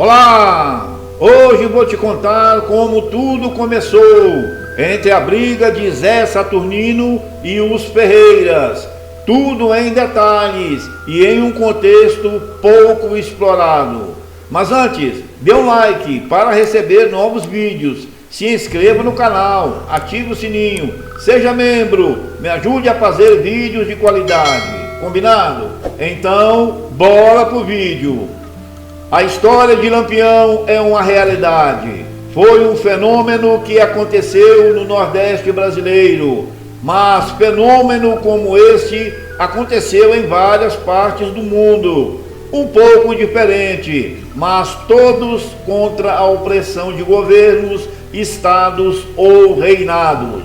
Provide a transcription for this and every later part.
Olá! Hoje vou te contar como tudo começou entre a briga de Zé Saturnino e os Ferreiras. Tudo em detalhes e em um contexto pouco explorado. Mas antes, dê um like para receber novos vídeos. Se inscreva no canal, ative o sininho, seja membro, me ajude a fazer vídeos de qualidade. Combinado? Então, bora pro vídeo. A história de Lampião é uma realidade. Foi um fenômeno que aconteceu no Nordeste brasileiro, mas fenômeno como este aconteceu em várias partes do mundo. Um pouco diferente, mas todos contra a opressão de governos, estados ou reinados.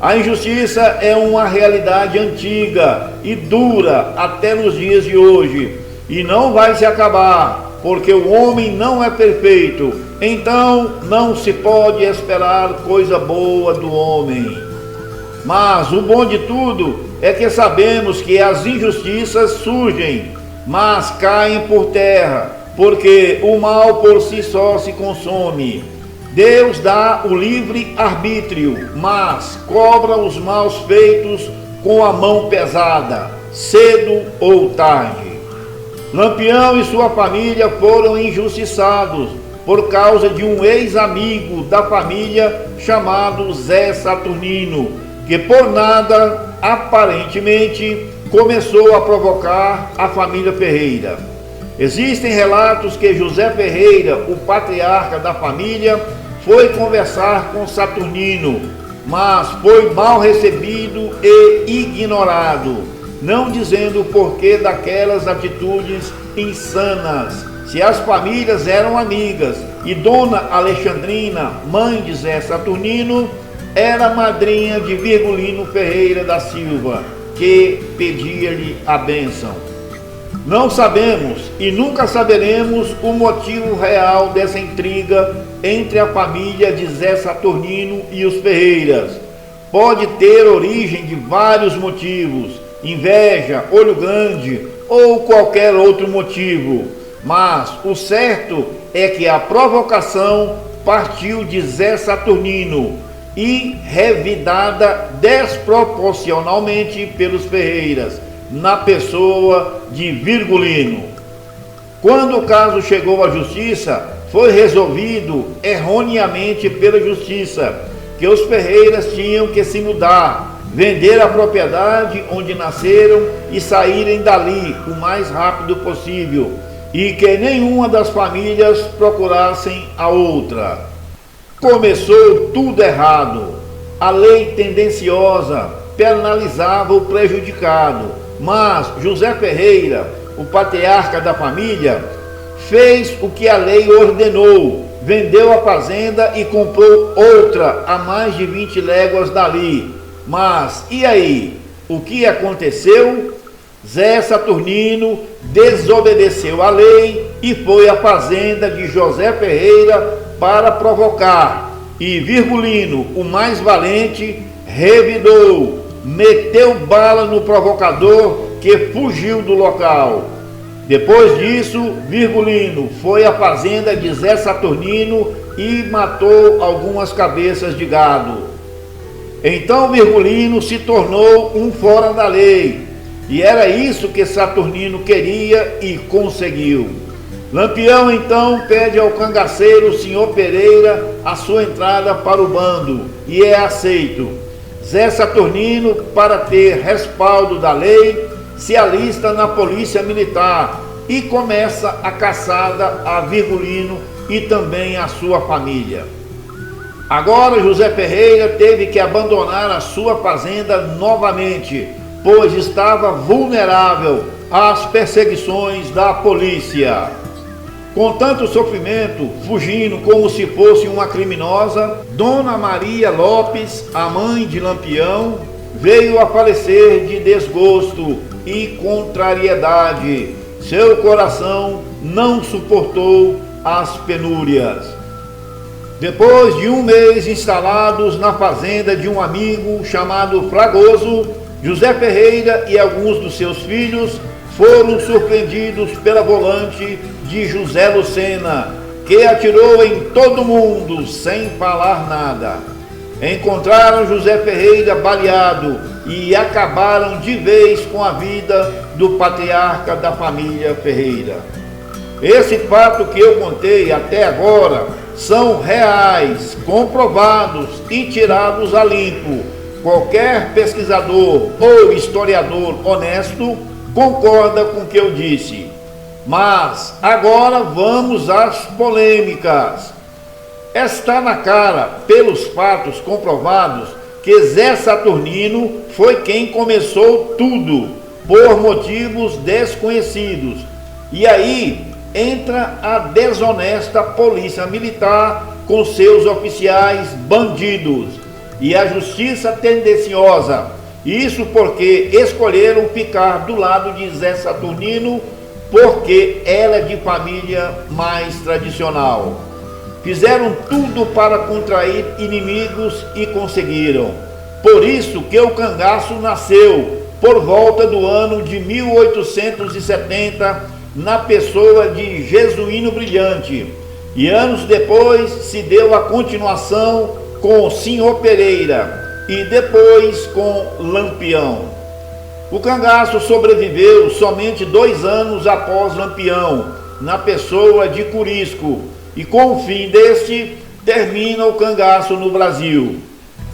A injustiça é uma realidade antiga e dura até nos dias de hoje, e não vai se acabar, porque o homem não é perfeito, então não se pode esperar coisa boa do homem. Mas o bom de tudo é que sabemos que as injustiças surgem, mas caem por terra, porque o mal por si só se consome. Deus dá o livre arbítrio, mas cobra os maus feitos com a mão pesada, cedo ou tarde. Lampião e sua família foram injustiçados por causa de um ex-amigo da família chamado Zé Saturnino, que por nada, aparentemente, começou a provocar a família Ferreira. Existem relatos que José Ferreira, o patriarca da família, foi conversar com Saturnino, mas foi mal recebido e ignorado, não dizendo o porquê daquelas atitudes insanas. Se as famílias eram amigas e Dona Alexandrina, mãe de Zé Saturnino, era madrinha de Virgulino Ferreira da Silva, que pedia-lhe a bênção. Não sabemos e nunca saberemos o motivo real dessa intriga entre a família de Zé Saturnino e os Ferreiras. Pode ter origem de vários motivos, inveja, olho grande ou qualquer outro motivo, mas o certo é que a provocação partiu de Zé Saturnino e revidada desproporcionalmente pelos Ferreiras, na pessoa de Virgulino. Quando o caso chegou à justiça, foi resolvido erroneamente pela justiça que os Ferreiras tinham que se mudar, vender a propriedade onde nasceram e saírem dali o mais rápido possível, e que nenhuma das famílias procurassem a outra. Começou tudo errado. A lei tendenciosa penalizava o prejudicado, mas José Ferreira, o patriarca da família, fez o que a lei ordenou, vendeu a fazenda e comprou outra a mais de 20 léguas dali. Mas e aí? O que aconteceu? Zé Saturnino desobedeceu a lei e foi à fazenda de José Ferreira para provocar, e Virgulino, o mais valente, revidou, meteu bala no provocador, que fugiu do local. Depois disso, Virgulino foi à fazenda de Zé Saturnino e matou algumas cabeças de gado. Então Virgulino se tornou um fora da lei, e era isso que Saturnino queria e conseguiu. Lampião então pede ao cangaceiro Senhor Pereira a sua entrada para o bando, e é aceito. Zé Saturnino, para ter respaldo da lei, se alista na polícia militar e começa a caçada a Virgulino e também a sua família. Agora José Ferreira teve que abandonar a sua fazenda novamente, pois estava vulnerável às perseguições da polícia. Com tanto sofrimento, fugindo como se fosse uma criminosa, Dona Maria Lopes, a mãe de Lampião, veio a falecer de desgosto e contrariedade. Seu coração não suportou as penúrias. Depois de um mês instalados na fazenda de um amigo chamado Fragoso, José Ferreira e alguns dos seus filhos foram surpreendidos pela volante de José Lucena, que atirou em todo mundo sem falar nada. Encontraram José Ferreira baleado e acabaram de vez com a vida do patriarca da família Ferreira. Esse fato que eu contei até agora são reais, comprovados e tirados a limpo. Qualquer pesquisador ou historiador honesto concorda com o que eu disse. Mas agora vamos às polêmicas. Está na cara, pelos fatos comprovados, que Zé Saturnino foi quem começou tudo, por motivos desconhecidos. E aí entra a desonesta polícia militar com seus oficiais bandidos e a justiça tendenciosa. Isso porque escolheram ficar do lado de Zé Saturnino, porque ela é de família mais tradicional. Fizeram tudo para contrair inimigos e conseguiram. Por isso que o cangaço nasceu por volta do ano de 1870, na pessoa de Jesuíno Brilhante. E anos depois se deu a continuação com o Senhor Pereira e depois com Lampião. O cangaço sobreviveu somente 2 anos após Lampião, na pessoa de Curisco, e com o fim deste, termina o cangaço no Brasil.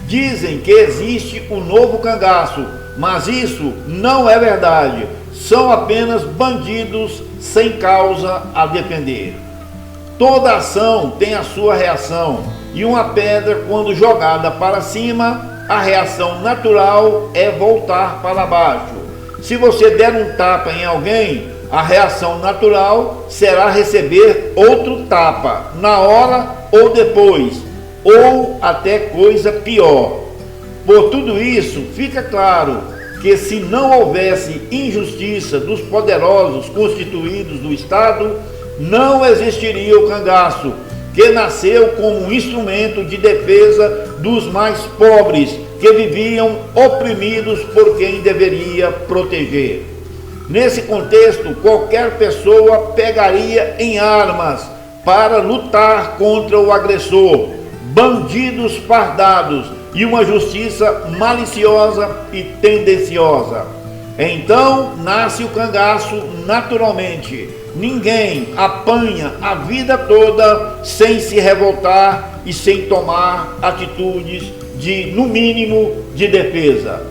Dizem que existe o novo cangaço, mas isso não é verdade. São apenas bandidos sem causa a defender. Toda ação tem a sua reação, e uma pedra, quando jogada para cima, a reação natural é voltar para baixo. Se você der um tapa em alguém, a reação natural será receber outro tapa, na hora ou depois, ou até coisa pior. Por tudo isso, fica claro que se não houvesse injustiça dos poderosos constituídos do Estado, não existiria o cangaço, que nasceu como um instrumento de defesa dos mais pobres, que viviam oprimidos por quem deveria proteger. Nesse contexto, qualquer pessoa pegaria em armas para lutar contra o agressor, bandidos fardados e uma justiça maliciosa e tendenciosa. Então nasce o cangaço naturalmente. Ninguém apanha a vida toda sem se revoltar e sem tomar atitudes de, no mínimo, de defesa.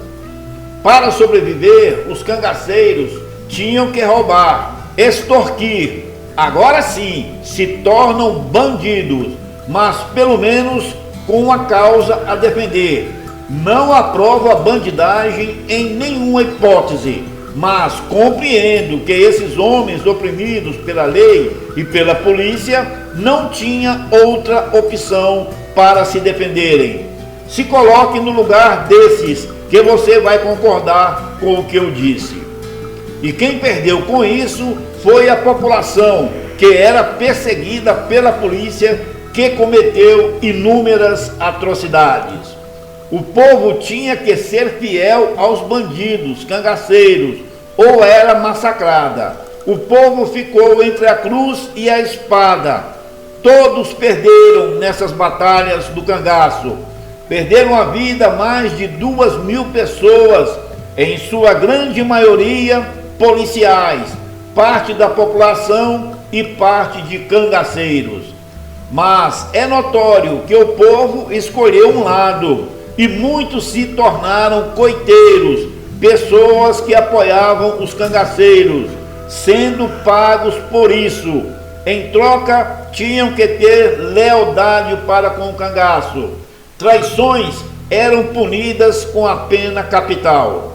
Para sobreviver, os cangaceiros tinham que roubar, extorquir. Agora sim, se tornam bandidos, mas pelo menos com uma causa a defender. Não aprovo a bandidagem em nenhuma hipótese, mas compreendo que esses homens oprimidos pela lei e pela polícia não tinham outra opção para se defenderem. Se coloque no lugar desses, que você vai concordar com o que eu disse. E quem perdeu com isso foi a população, que era perseguida pela polícia, que cometeu inúmeras atrocidades. O povo tinha que ser fiel aos bandidos, cangaceiros, ou era massacrada. O povo ficou entre a cruz e a espada. Todos perderam nessas batalhas do cangaço. Perderam a vida mais de 2.000 pessoas, em sua grande maioria policiais, parte da população e parte de cangaceiros. Mas é notório que o povo escolheu um lado e muitos se tornaram coiteiros, pessoas que apoiavam os cangaceiros, sendo pagos por isso. Em troca, tinham que ter lealdade para com o cangaço. Traições eram punidas com a pena capital.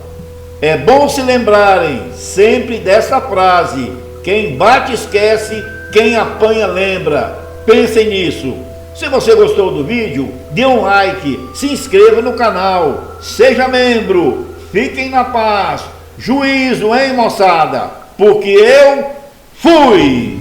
É bom se lembrarem sempre dessa frase: quem bate esquece, quem apanha lembra. Pensem nisso. Se você gostou do vídeo, dê um like, se inscreva no canal, seja membro. Fiquem na paz. Juízo, hein, moçada? Porque eu fui!